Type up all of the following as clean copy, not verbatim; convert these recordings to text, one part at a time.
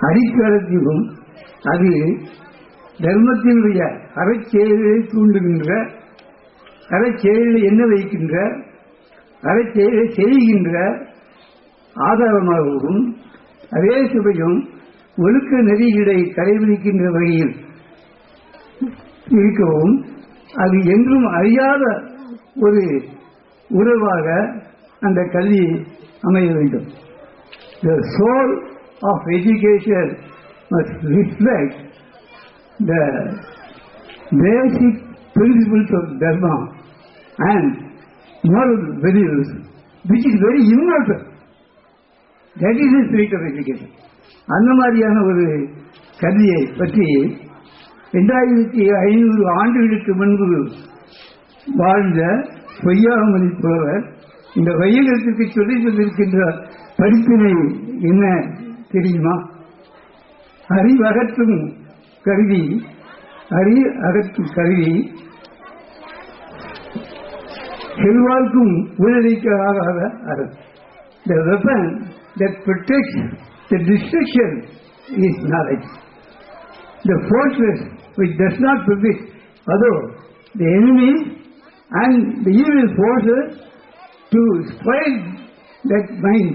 அடித்தளத்திலும் அது தர்மத்தினுடைய அறச்செயலை தூண்டுகின்ற, அறச்செயலில் என்ன வைக்கின்ற, அறச்செயலை செய்கின்ற ஆதாரமாகவும், அதே சமயம் ஒழுக்க நெறிகளை கடைபிடிக்கின்ற வகையில் இருக்கவும் அது என்றும் அறியாத ஒரு உறவாக அந்த கல்வி அமைய வேண்டும். The soul of education must reflect the basic principles of Dharma and moral values, which is very immortal. That is the spirit of education. அந்த மாதிரியான ஒரு கல்வியை பற்றி 2500 ஆண்டுகளுக்கு முன்பு வாழ்ந்த பொய்யாமொழி புலவர் இந்த வையகத்திற்கு சொல்லிக் கொண்டிருக்கின்ற படிப்பினை என்ன தெரியுமா? அறிவகற்றும் கருவி, அகற்றும் கருவி செல்வாக்கும் ஊழலிக்காக அறம். The weapon that protects the destruction is knowledge. The fortress which does not permit, although the enemies and the evil forces to spoil that mind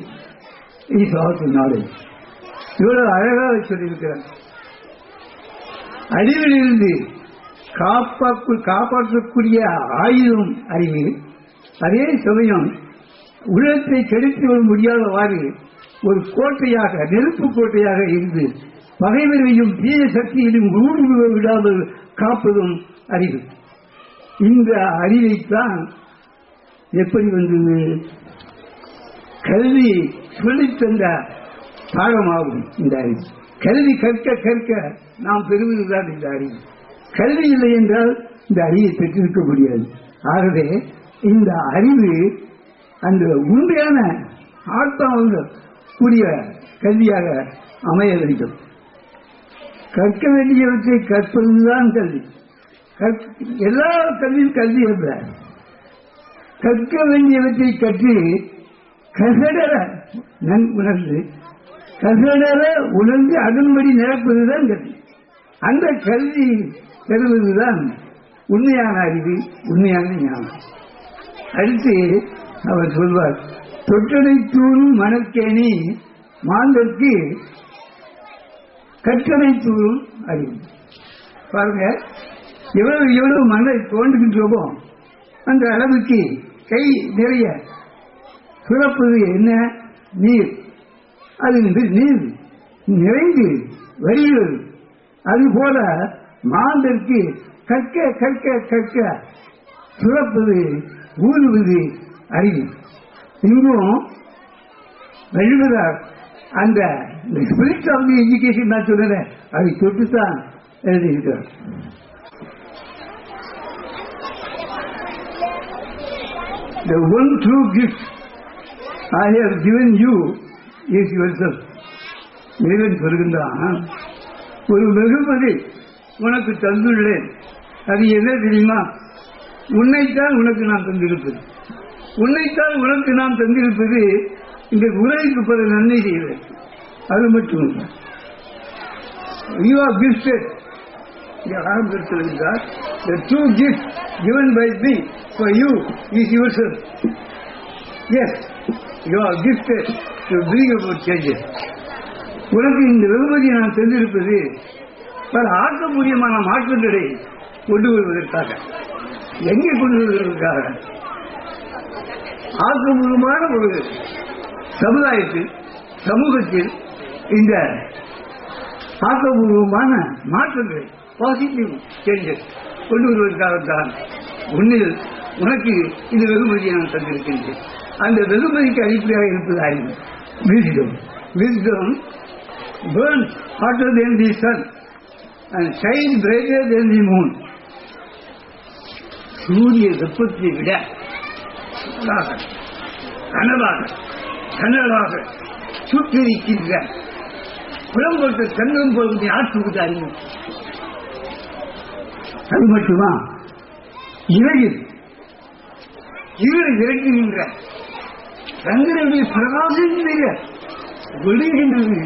is also knowledge. இவ்வளவு அழகாக சொல்லியிருக்கிறார். அறிவிலிருந்து காப்பாற்றக்கூடிய ஆயுதம் அறிவு, அதே சமயம் உள்ளத்தை கெடுத்து விட முடியாதவாறு ஒரு கோட்டையாக, நெருப்பு கோட்டையாக இருந்து பகைவரையும் தீய சக்தியிலும் ஊடுருவ விடாமல் காப்பதும் அறிவு. இந்த அறிவைத்தான் எப்படி வந்தது? கல்வி சொல்லித்தந்த பாடமாகும் இந்த அறிவு. கல்வி கற்க கற்க நாம் பெறுவதுதான் இந்த அறிவு. கல்வி இல்லை என்றால் இந்த அறிவை பெற்றிருக்க முடியாது. ஆகவே இந்த அறிவு அந்த உண்மையான ஆத்மாவுடன் கூடிய கல்வியாக அமைய வேண்டும். கற்க வேண்டியவற்றை கற்பதுதான் கல்வி. எல்லா கல்வியும் கல்வி அல்ல. கற்க வேண்டியவற்றை கற்று கசடர உணர்ந்து, கசடர உணர்ந்து அதன்படி நடப்பதுதான் கல்வி. அந்த கல்வி பெறுவதுதான் உண்மையான அறிவு, உண்மையான ஞானம். அடுத்து அவர் சொல்வார், தொட்டனை தூரும் மணற்கேணி மாந்தற்கு கற்றனை தூரும் அறிவு. பாருங்க, எவ்வளவு மண்ணை தோண்டுகின்றோமோ அந்த அளவுக்கு கை நிறைய சுரப்பது என்ன? நீர். அது நீர் நிறைந்து வருகிறது. அதுபோல மாந்தற்கு கற்க கற்க கற்க சுரப்பது, ஊறுவது அறிவு. இங்கும் வள்ளுவரார் அந்த ஸ்பிரிட் ஆஃப் தி எஜுகேஷன் நான் சொல்றேன், அதை தொட்டுத்தான் எழுதியிருக்கிறார். The one true gift I have given you is yourself. இறைவன் சொல்கின்றான், ஒரு வெகுமதி உனக்கு தந்துள்ளேன். அது என்ன தெரியுமா? உன்னைத்தான் உனக்கு நான் தந்திருப்பது. உன்னைத்தான் உனக்கு நான் தந்திருப்பது இந்த உலகிற்கு பல நன்மை செய்வேன். அது மட்டும் இல்லை, you are gifted. The true gift given by me for you is yourself. Yes, you are gifted to bring about changes. உனக்கு இந்த வெகுமதியை நான் தந்திருப்பது பல ஆக்க முடியமான மாற்றங்களை கொண்டு வருவதற்காக. எங்கே கொண்டு வருவதற்காக? ஆக்கபூர்வமான ஒரு சமுதாயத்தில், சமூகத்தில் இந்த ஆக்கபூர்வமான மாற்றங்களை, பாசிட்டிவ் சேஞ்சஸ் கொண்டு வருவதற்காகத்தான் உன்னில் உனக்கு இந்த வெகுமதியை நான் தந்திருக்கின்றேன். அந்த வெகுமதிக்கு அடிப்படையாக இருப்பது அறிவு. Wisdom burns hotter than the sun and shines brighter than the moon. சூரிய வெப்பத்தை விட கனலாக சுற்றிருக்கின்ற புலம்பொருத்த தங்கம் போவதை ஆற்றுவது அறிவு. அது மட்டுமா? இரவில் இருளை விரட்டுகின்ற சந்திரனுடைய பிரகாசம் விடுகின்றது.